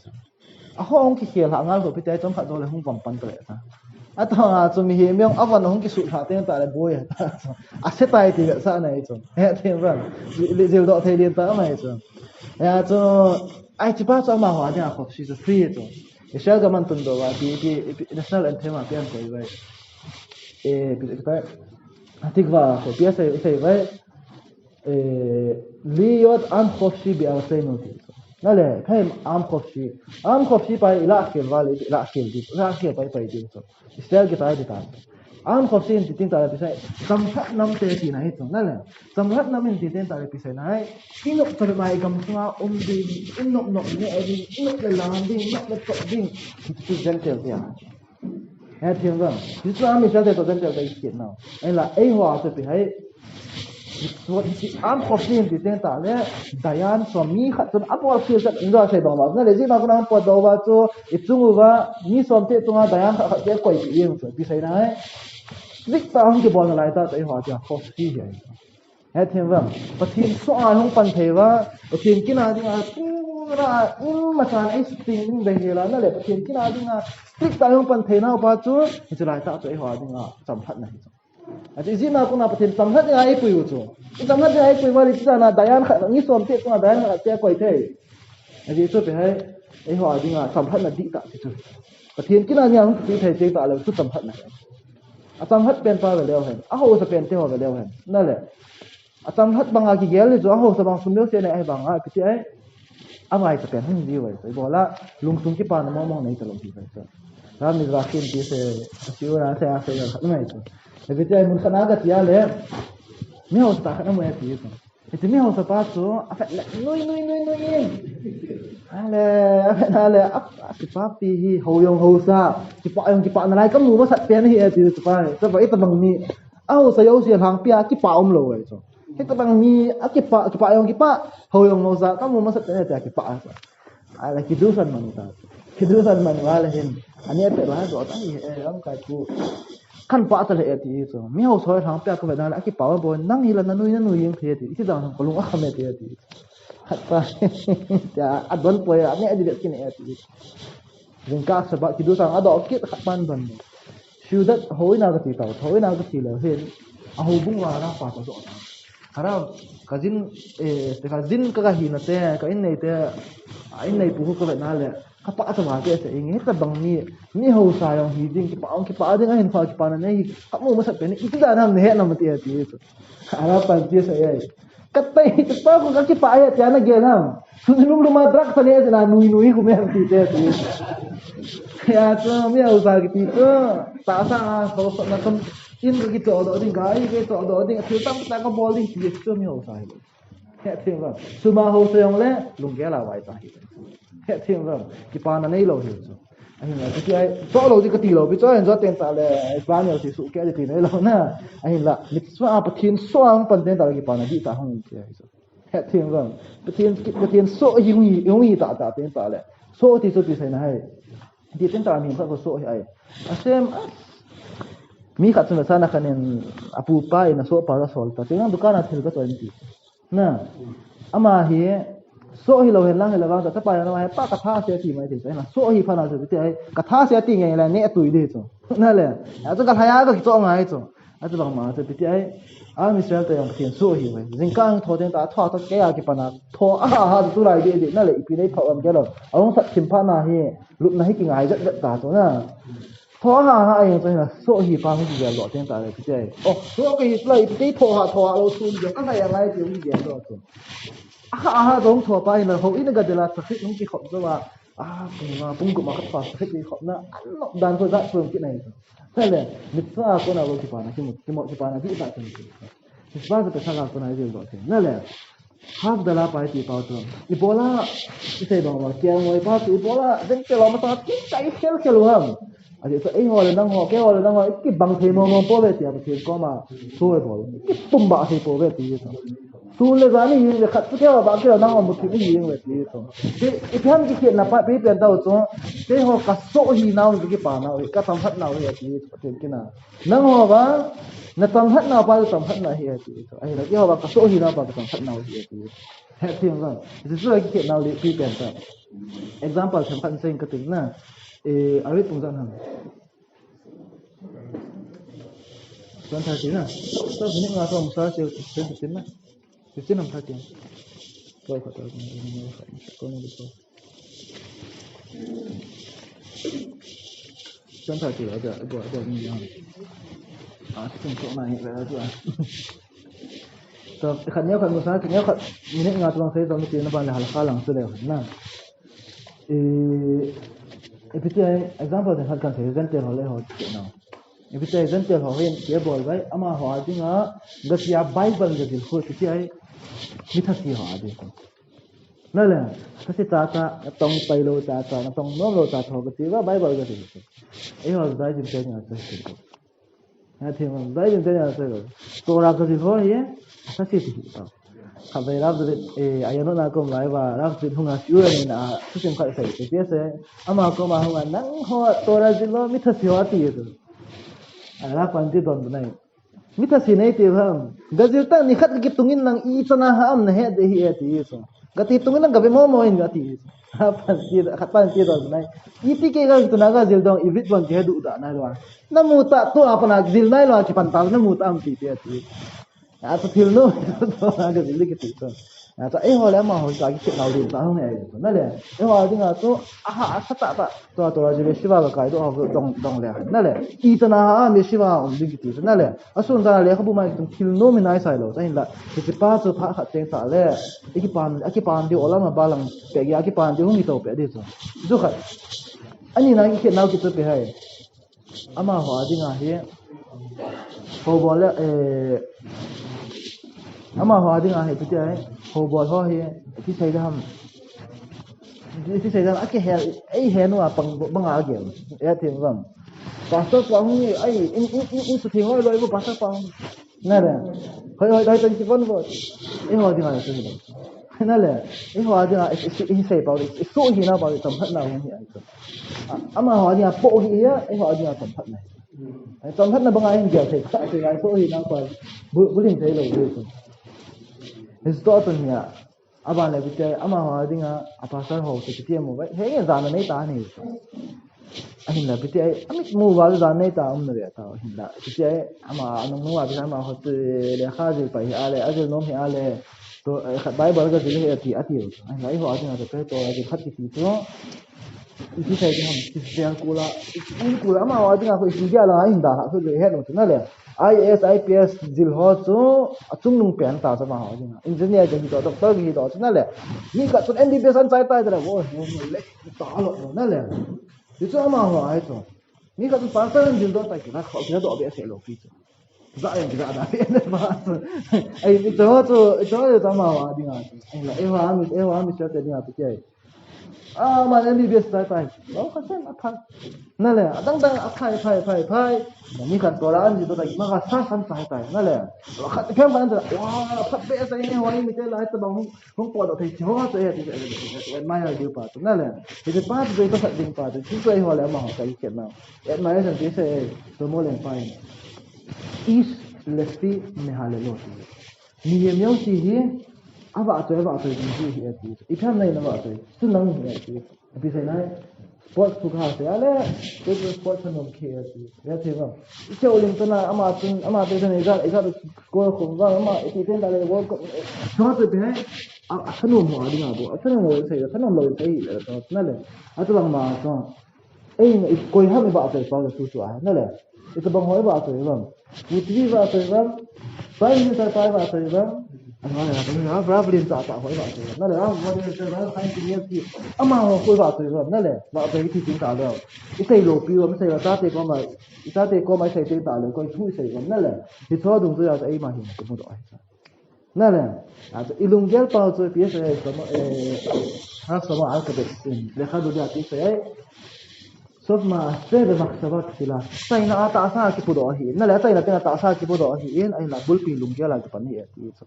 họ ông cái kia là ngal của phía trái trong khát rồi là không vòng pan tới ta. À thằng chúng mình hiện miếng áo văn không cái sụt hạ tiếng tại là bôi à sẽ tay thì cái sao này chúng nghe thêm vâng diều độ thời điểm tới này chúng cho ai chỉ bắt cho mà hóa ra học sĩ free chúng cái sao cái mình tuân đồ và cái national anthem mà cái vậy vậy cái thích vào của cái sẽ vậy liot am học sĩ bị áo say nốtนั่นแหละให้อามขบชีไปละเขียนว่าเลยละเขียนไปดีสุดเสียกี่ตายดีตายอามขบชีติดตายไปใส่สัมผัสน้ำเตะที่ไหนตรงนั่นแหละสัมผัสน้ำมันติดตายไปใส่ไหนอินกตระบายกำลังดินอินกเนี่ยไอ้ดินอินกเลยลามดินอินกเลยตกดินที่เจนเทลเนี่ยเฮ้ยที่ว่าที่สุดอามีเจนเทลตัวเจนเทลได้เขียนเนาะไอ้ละไอ้หัวจะไปให้am khosin ti ten ta le dayan somi khat chun apol khil sat inda sei bang ma na le ji ma kuna po do wa chu ichungu wa ni som te tunga dayan khat te koi ti yeng chu pi sei na hai lik ta hong ki bol na lai ta tai hwa ja khosi he he them wa pathin so a hong pan thei wa pathin kina dinga pura in ma chan ai sting ding deng la na le pathin kina dinga lik ta hong pan thei na ba chu chu lai ta tai hwa dinga sam phat na at izin ako na patin samhat nga ay puyo cho samhat nga ay puyo wali tisa na dayan ka ni som te nga dayan ka te koi te at ito pe hai ai ho di nga samhat na di ta chu patin kina nya ang ti thai te ta la su samhat na a samhat pen pa ve leo hen a ho sa pen te ho ve leo hen na le a samhat banga ki gel jo a ho sa bang sumyo se ne ai banga pi ti ai a mai sa pen hang di wai sai bola lungsung ki pa na mo nei ta long ti sai ra mi ra kin ti se si ora se a se ya mai chu Tapi saya mun kana ga tiya le mi ho sta kana mo ya ti ko iti mi ho sa pa so afa nui ale ap si pa pi hi ho yong ho sa ki pa na lai kam mu ma sat pen hi ti si pa sa ba ita bang mi au sa yo si hang pia ki pa om lo ai so ita bang mi a ki pa yong ki pa ho yong ho sa kam mu ma sat pen ki pa sa ala ki dusan man wala hin ani pe la do ta hi ram kai ku kan pa ta le ti so mi ho soi thang pya ko ve na la ki pa bo nang hi la na nui yeng the ti ti dang ko lung a khame ti ti khat pa ya adon po ya ne adi ki ne ti ring ka sa ba ki du sang ado ki khat pan ban field that hoi na ka ti tau hoi na ka ti le hen a ho bung wa na pa to hara kazin te kazin ka hi na te ka in nei te in nei pu ko na le ka pa ta wa te se ing ta bang ni ho sa yong hi ding ki pa ding a hin fa ki pa na nei ka mu ma sa pe ni ki da na ne na ma ti ti hara pa ti se ai katai te pa ko ka ki pa ya ta na ge na sunum luma drak sa ne na nui ko me ti te ya to mi ho sa ki ti to ta sa so na kom in cái chỗ đó thì cái chỗ đó thì thiếu tâm ta có ball đi thì chưa mi hồ sai hết thiên vâng su ma hồ sai ông lẽ lùng cái là vậy ta hết thiên vâng cái pan này lâu hiểu rồi anh là cái chỗ lâu thì cái tỷ lâu bị chỗ anh cho tiền ta là bao nhiêu thì số cái thì này lâu na anh là lịch sử à bậc thiên soang phần tiền ta cái pan này đi ta không cái hết thiên vâng bậc thiên số dùng gì ta tiền ta là số thì sai này thì tiền ta mình phải có số hay xem mi khat sum sana khanen apu pai na so para sol ta tengang dukan athil ka tointi na ama hi so hi lo hen lang la ta pa na hai pa ka tha se ti mai ti na so hi phana se ti ai ka tha se ti ngai la ne tui de cho na le a to ka thaya ka to ngai cho a to bang ma se ti ai a mi sel ta yong tien so hi wai jing kang tho den ta tho ke ya ki pana tho ha tu lai de na le ipi nei phau am ke lo ong sat thim pha na hi lut na hi ki ngai ja ta to na thọ ha ai cho nên số hi pa không chỉ là lọ tiếng ta đấy cái gì số cái lại cái thọ ha lâu xuống giờ cái này lại kiểu như vậy đó chứ giống thọ pa là hậu ít cái là thực những cái khổng rồi cũng mà các phật thực cái khổng nó ăn nó đàn thôi đã phương cái này thế là mình sao có nào cái pa này cái pa này bị tại cái cái pa cái sao cái này rồi thế nên là half the la pai ti pau tu ibola isai bang wa kia ngoi pa tu ibola den ke lo ma ta ki tai khel ham ade to ei ho le nang ho ke ho le nang ho ki bang the mo po ve ti a thi ko ma so ve bo ki pum ba thi po ve ti to su le ga ni yin le khat ke ba ke nang ho mu thi ni yin ve ti to te i pham ki khet na pa pe pen dau to te ho ka so hi naw ki pa na ka tam phat naw he ti te ki na nang ho ba na tam phat naw pa tam phat na he ti to ai la ki ho ba ka so hi naw pa tam phat naw he ti he ti ngam this is like ki naw le pi pen ta example tham phan sen ka ting na arit tung gian hằng tuần thay tiếng à sao cái những ngà không sao chiều trên thực tiến này thực tiến làm thay tiếng tôi phải tôi phải có nên được tuần thay tiếng ở đây như nào trong chỗ này vậy đó chứ à tôi khẩn nhớ khẩn một sao nhớ khẩn những ngà tuần thấy trong tiếng nó ban là khá lằng sự đều na Ipitay example de halkan se gentle hole ho no ipitay gentle ho hen ke bol bai ama ho adinga gasia bible ge dil ho tipai mithasi ho adi na la kasi ta tong pailo ta na tong no lo ta tho ge ti ba bible ge dil e ho dai jin te nya sa ti ha the ma dai jin te nya sa to ra ge dil ho ye kasi ti ta khabai rab de ayano na ko mai ba rab tin hunga siu ni na susim khai sai te se ama ko ma hunga nang ho to ra jilo mithasi ho ti ye ara panti don nai mithasi nei te ham gazil ta ni khat ki tungin lang I chana ha am na he de hi ti so gati tungin lang gabe mo in gati ha panti khat panti don nai iti ke ga tu na gazil dong ibit bon ke du da na lo namu ta to apana zil nai lo ki pan ta namu ta am ti te ti to thiếu nữa to cái gì cái gì to ấy hồi mà hồi cái chuyện nào liền tao không hề nó liền ấy hồi thì là to sát tạ to là chỉ biết xí vào cái đó đồng liền nó liền ít na biết xí vào ông đi cái gì nó liền à xuân ra liền không biết mà thiếu nữa mình nói sai rồi cho nên là cái ba chỗ phá hạt tiếng ta liền cái pan đi olam mà ba lần cái pan đi không bị tàu bị đi rồi rồi cái anh nhìn cái chuyện nào cái tôi bị hay ama hồi thì là hiện hồ bò là ama hoa đi ngay thì cái hồ bò hoa hi cái xây đam cái hè nó bằng áo kiểu ấy thì vâng pastor pang ni ai in sự thiêng rồi với pastor pang nè hồi đây tên chỉ vấn vợ ấy hoa đi ngay thì nè ấy hoa đi ngay cái xây bảo cái số hi nào bảo tầm thất nào không hiểu ama hoa đi ngay bộ hi á ấy hoa đi ngay tầm thất này tầm thất là bằng ai kiểu thì tại thì ngay số hi nào còn bữa liền thấy rồi History ni aban le bite ama ha dinga apasar ho se ti mo ba he ya zana nei ta ni anh là bây giờ anh mua vào rồi này ta ông nói ta anh là bây giờ ama anh mua vào bây giờ ama họ tự để khai gì phải à lấy cái nôm à lấy to bài bảo cái gì hết thì anh lấy họ thì là cái to cái khát cái gì đó isi sai dia ham kula ama wadi nga ko isi ala ai da ha ko le he no na le IAS IPS jil ho chu achung nung pen ta sa ma ho dinga engineer ge to doctor ge to na le ni ka chun MBBS an chai tai da wo le ta lo na le ti chu ama ho ai to ni ka chun pa sa jil do ta ki na kho ge do be se lo pi chu za ai ga da be na ma ai ni to ta ma wa dinga ai la e wa mi cha te dinga pi che mà em đi biết sai phải đó có xem áp phaiนั่นแหละตั้งáp phai màมีขั้นตัวละอันที่ตัวไหนมันก็ซ้ำใส่นั่นแหละเราขัดเพิ่มกันจะว้าพัดเบสใส่เนี่ยวันนี้มีแต่หลายตัวของปอดเอาที่หัวตัวที่ไม่เอาดีป่ะนั่นแหละที่ป้าตัวก็ขัดดิ้งป่ะที่ตัวหัวแล้วมาหัวใจเขียนมาเอ็ดมาให้สังเกตใส่ตัวโมเลนไฟอีสเลสตี้ไม่หาเลยโลดมีเมียวสิฮีapa tu di sini itu. Ikan lain apa tu? Tu nang itu. Tapi saya sport suka saya le, itu sport senang kaya itu. Ya tiba. Itu olim tu na ama tu sana ikat skor kumba ama itu dah le world cup. Semua tu behai. Senang mau ada ngabo. Senang mau saya, senang lawan saya. Tu nale. Itu bang macam. Koi ham iba tu kalau tu ah. Nale. Itu bang hoi iba tu bang. Putri iba tu bang. Saya ni saya iba tu bang. Anh nói là nó rất liên tạ tạo hỏi bạn rồi nó là nó nó anh tự nhiên thì mà họ khôi bạn rồi nó là bạn thấy thì chúng ta đâu cái xây lô piu mới xây là ta thì có mấy xây tên tạo rồi coi chui xây nó là thì thôi đúng rồi là ấy mà hiểu cũng một đội nó là ilung gel bao giờ phía sau sama sama alphabet để khai được cái sẽ sốt mà sẽ về mặt sabak sila sai na ta sa ki pudo hi na la sai na ta ta sa ki pudo hi in ai la bulpi lung gel la ki pan hi ti so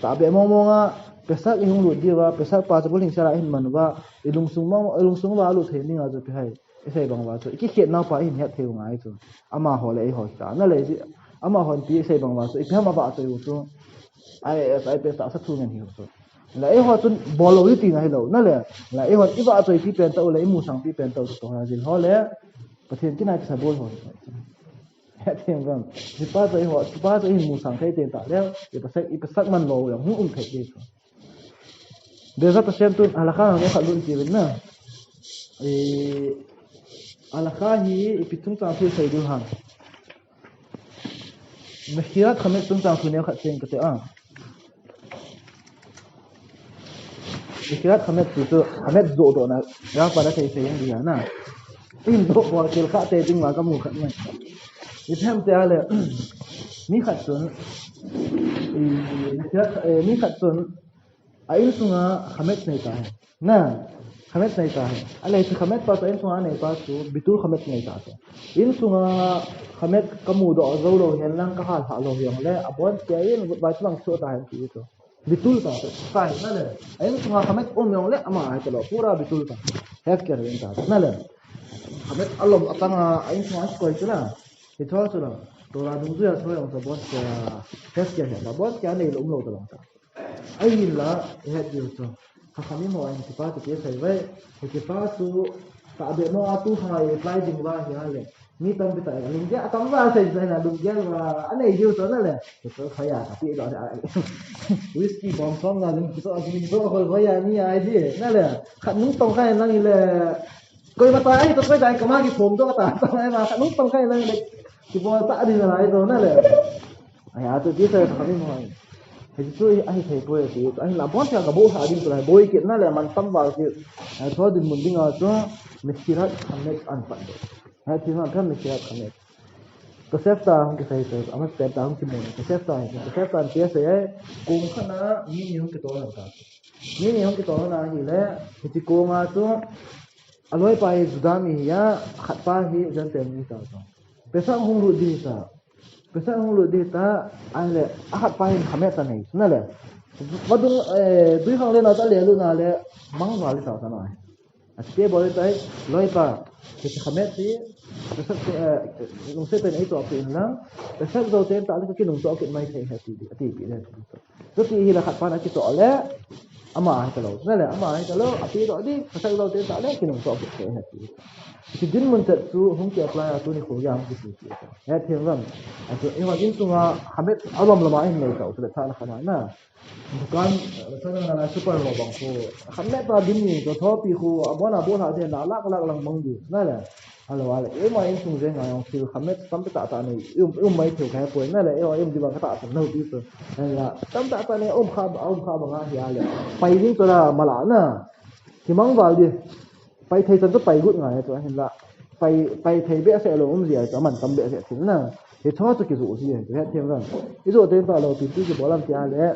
sabe mo nga pesak ihung lu diwa pesak pa cha buling sara hin manwa ilung sung wa lu the ni nga zo pi hai isai bang wa so ki khet na pa in het theu ngai so ama ho le ho ta na le ji ama hon pi isai bang wa so ipha ma ba so yu so ai pe sa sa thu ngan hi so la ai ho chun bolo wi ti ngai lo na le la ai ho ti ba so pi pen ta u le mu sang pi pen ta to ha jin ho le pathen ki nai sa bol ho thêm vâng thì ba giờ hình mù sáng thấy tiền tạ đeo thì bác man lồ là hung thể đi bây giờ ta xem tuần alakha nó khá luôn gì vậy nè alakha hi pitung trang phi xây được hàng mà khi ra khăm tung trang phi nếu khát tiền cái à khi ra khăm tu khăm dỗ độ na ra para thấy xây gì à na in dỗ bỏ tiền khát tiền nhưng mà cái mù khát này Item te ale mi khatsun mi khatsun ail sunga khamet nei ta na khamet nei ta ale ti khamet pa ail sunga nei pa su bitul khamet nei ta in sunga khamet kamu do zo lo hen lang ka hal ha lo yong le abon te in ba tlang so ta han ti to bitul ta sai na le ail sunga khamet om yong le ama ai to lo pura bitul ta hek ker wen ta na le khamet alom atanga ail sunga ko itla thì thôi rồi tôi là đúng rồi thôi ông boss test kia là boss kia này cũng lâu rồi ai là hết điều rồi kami mo anh thì phải cái sai vậy thì phải su ta để nó tu hai fly ding ba hi ale ni tâm bị tại lùng giá tâm ba sai là lùng giá và anh này điều rồi là thì tôi phải à tapi đó là whisky bomb song là mình tôi phải à ni ai điนั่นแหละขันนุ่งตรงcáiนั่นlà coi mà tay tôi phải dạy cái phồng tôi ta tay màขันนุ่งตรงcáiนั่นthì bố ta đi là ai rồi nè lệ à tôi biết rồi thằng mình hỏi thì tôi anh thấy tôi thì anh làm bón theo cả bố hạ đi rồi bố kiện nè lệ mình tâm vào thì thôi thì mình đi ngồi cho mình chỉ là thằng này ăn phận rồi thì nó thằng mình chỉ là thằng này cái xếp ta không cái thấy rồi anh xếp ta không chịu nổi cái xếp ta thì sẽ cùng khá là nhiều cái tổ làm cả nhiều cái tổ là gì lệ thì chỉ cùng à cho aloi pai zudami ya khatpa hi jan tem ni ta Pesang hulu di ta ale ahat pahin khamet ta nei na le badung dui khang le na ta le lu na le mang wa le ta ta na ate bol tai loi pa ke khamet ti pesak nung se ten ai to pin na pesak do ten ta le ki nung to ki mai thei ha ti ati pi le to ti hi la khat pa na ki to le ama cái lâu nên là ama cái lâu api đó đi phải lâu tới ta đấy cái nó cho cái hết thì chính mình thật sự không chịu apply tu ni khổ giang cái gì hết thêm rằng thì em nói chung là Hamed album là mai này tao sẽ thằng khana na bukan sana na super lo bang ko Hamed ta din ni to thopi khu abona bona de na lak lak lang mang du na la alo ala em mai sung je ngai ong si Hamed tam ta ta ni mai thiu khai poi na la em di bang ta ta no ti so la tam ta ta ni kha bang a ya le pai ni to la mala na ki mang wal di pai thei tan to pai gut ngai to hen la pai thei be se lo gì cho man tam be se tin na thì thoa cho cái rủ gì hết thêm rằng ví dụ tên tao là tìm cái bộ làm cha lẽ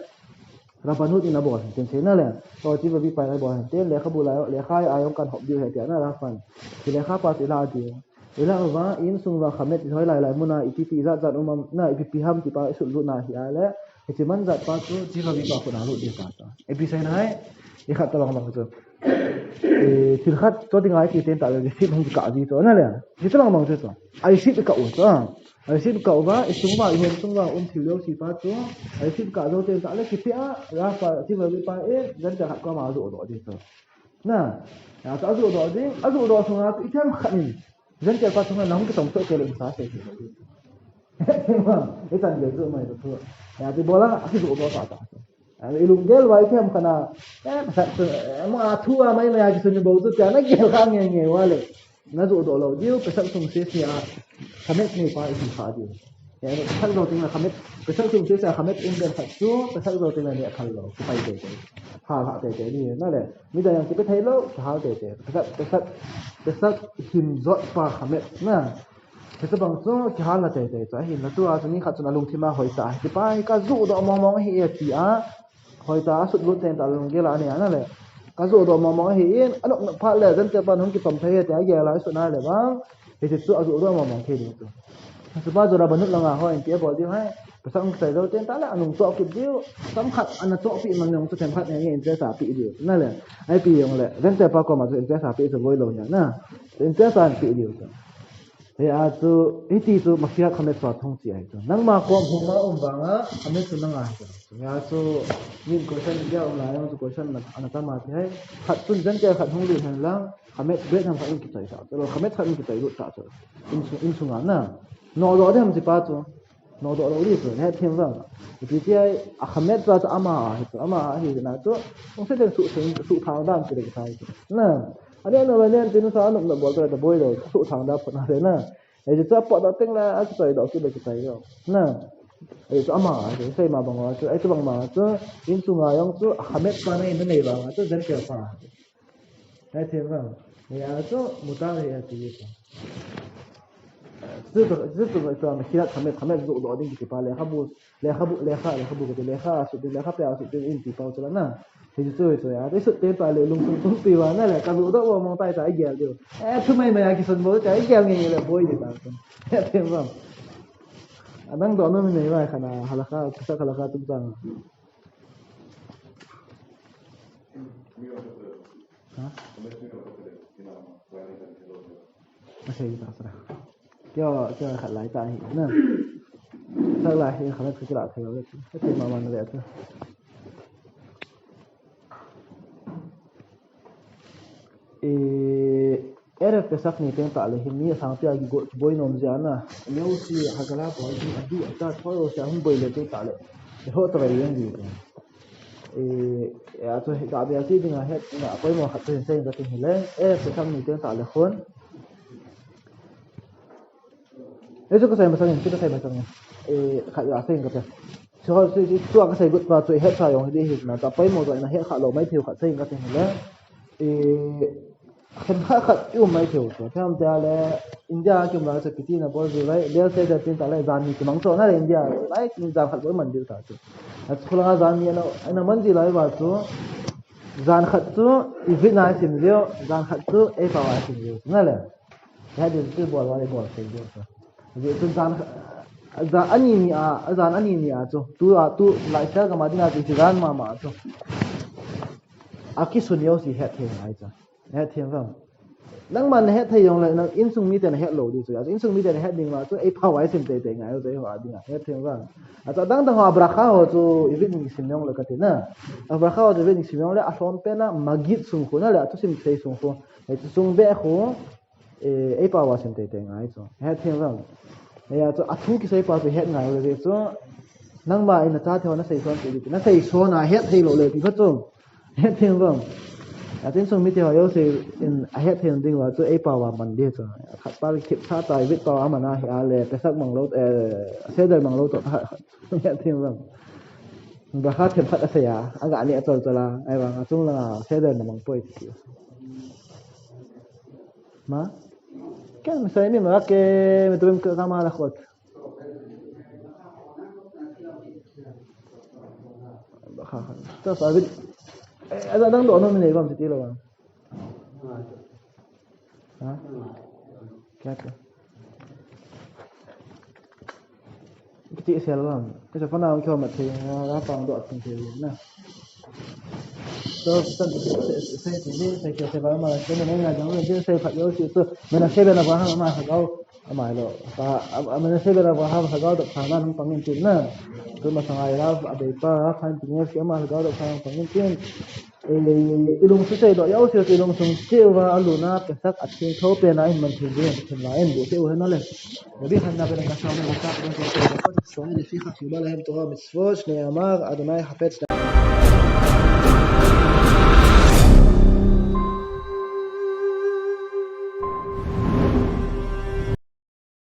ra phần nút in là bộ tiền thế nào lẽ rồi chỉ vì phải là bộ tiền lẽ không bù lại lẽ khai ai ông cần học điều hết tiền là ra phần thì lẽ khai pa thì là gì thì là và in sung và khăm thì thôi lại muốn là ipp ra ra ông na ipp ham thì pa sự luôn na hi lẽ thì chỉ mình ra pa chỉ vì pa phần nào luôn đi cả ipp sai này thì khát tao bằng cái thì khát cho tiếng ai thì tên tao là ship không cả gì cho nên là thì tao bằng cái cho ai ship cái cậu cho ai ship cậu và sung vào thiểu liêu xì phá chúa ai ship cả rồi tên tao lấy cái pia ra phải chỉ vì pa dân chẳng hạn qua mà rủ đó đi thôi nè tao rủ đó đi rủ đó xong rồi ít thêm khát đi dân chẳng qua xong rồi nóng cái tổng số tiền lượng xá sẽ cái thằng để rủ mày được thôi thì bola cái rủ đó tao ilung gel wa ikem kana ma thua mai mai ki sun bo tu kana gel ka nge wale na zo do lo diu pesak sung se sia khamet ni pa i kha diu ya pesak do ting la khamet pesak sung se sia khamet in den khat chu pesak do ting la ne khal lo ki pai de ha de ni na le mi da yang ki pe thai lo ha de pesak him zot pa khamet na thế bằng số cái hàng là thế cho hiện là tôi आज नहीं खाते ना लुंग थी mà hồi ta thì phải cái dù đó mong hi thì hồi ta sụt lụt tiền ta lùng cái là này anh này cái dù đó mong hi anh nó phát lệ dân chơi bàn không kịp tầm thế thì cái là sụt này là bang thì tôi dù đó mong thì được thì bây giờ là bận lúc là hồi anh bảo đi hay sang sai đâu tiền ta là anh cho kịp điêu tấm khát anh cho kịp mà anh cho tiền khát này anh chơi sao bị điêu này là ai bị ông là dân chơi bao mà chơi sao bị rồi vui lâu nhá na chơi sao bị điêu thì tu itu tu maksiat kami suat thong si itu nang ma ko huma banga kami tu nang ah ya tu ni question dia ulai tu question anata ma hai khat tun jan ke khat hong li han lang kami bet ham khat kita sa lo kami khat kita ru ta so in sunga na no do dem si pa tu no do lo li tu he thiên vang thì dia kami tu ama hi na tu không sẽ được sự thao đam cái cái na anh em nói nên tin sao nó bảo tôi là bôi rồi sụt thằng đã phần thế nè để cho bọn nó tính là cái trời đó cái trời đó nè để cho mà để xây mà bằng mà cho ấy bằng mà cho in xuống ngoài ông cho Hamed qua này nó này bằng cho dân kiểu phà hay thế vâng thì cho một ta thì gì rất là cho mà khi là Hamed dụ đó đi thì phải lấy khá sụt in thì bao cho nó thì tôi cái sự tên tài liệu lung tung tùy vào này là cái vụ đó mong tay trái dẻo được thứ mấy mày cái sân bố trái dẻo nghe là bôi gì bạn thêm không đang đó nó mình này khả năng halakha kita halakha tung tăng hả masih kita serah cho khả lại tại hiện nè sao lại thì khả năng cứ lại theo cái thêm mà mình vậy thôi Eref pesak ni tenta le himni sang pia gi boy nom jana leu si hagala boy di adu ta thoro sa hum boy le tenta le ho to ri yang gi ya to ga bia si dinga het na boy mo khat sen sen ga tin le eref pesak ni tenta le khon eso ko sai ma sang kita sai ma sang khat ya sen ga ta cho si tua ka sai gut pa to het sa yong di hit na ta boy mo to na het kha lo mai thiu khat sen ga tin le khen khát yêu mấy thiếu rồi, theo ông ta là India kiểu là sẽ cái gì là bao giờ vậy, nếu sẽ được tin ta lại dàn thì mong số nó là India, lại dàn khát với mình điều ta chứ, khi là dàn như nó, anh mình gì lại vào chứ, dàn khát chứ, Việt Nam xin điều, dàn khát chứ, ai bảo ai xin điều, nghe là, cái điều tôi bảo là bảo xin điều chứ, vì tôi dàn anh nhỉ chứ, tu lại sẽ cái mà đi nào thì dàn mà chứ, aki sunyo si het thiên ai chứ. Hết thiên vâng, nang man het thai yong la nang in sung mi ten het lo di so ya in sung mi ten het ding ma so ei phawai sim te te ngai so ha ding het theng ba a dang dang ha brakha ho chu ivit ni sim yong la ka te na a brakha ho ivit ni sim yong la a som pe na magit sung khu na la tu sim thei sung khu ei tu sung be khu ei phawai sim te te ngai so het theng ba ya chu a thu ki sei pa pe het ngai le so nang ma in cha theo na sei son ti na sei so na het thei lo le ti pha chu het theng ba tin sung mi te ho yo se in a het theng ding wa chu ei pawa man de chu khat pa khip tha tai vit pawa mana hi a le pesak mang lo se der mang lo to het theng bang ba kha them phat a se ya aga ani atol tola ai ba chung la se der na mang poi ti ma kan מסיימים רק מדברים כמה הלכות טוב אבל אז אדם לא נותן לי גם תתיל לו كاتب كتير سيلان كذا فانا كم متى رافع دوت كنتي نا تو سي كي سيبا ما كنا نيجا جنون جين سي فيو سي تو من سيبا نبغى ما هجاو ما له فمن سيبا نبغى هجاو ده فانا هم بانين تنا تو ما سنغاي راف أبي با كان تنير في ما هجاو ده فانا بانين تين ilung su sei do yau se ilung sung chewa aluna pesak athin tho pe na in man thil de thil la en bo te o hena le bi khanna be ka sauna ka ka so ne fi kha fi bala hem to mitzvot shne amar adonai hafetz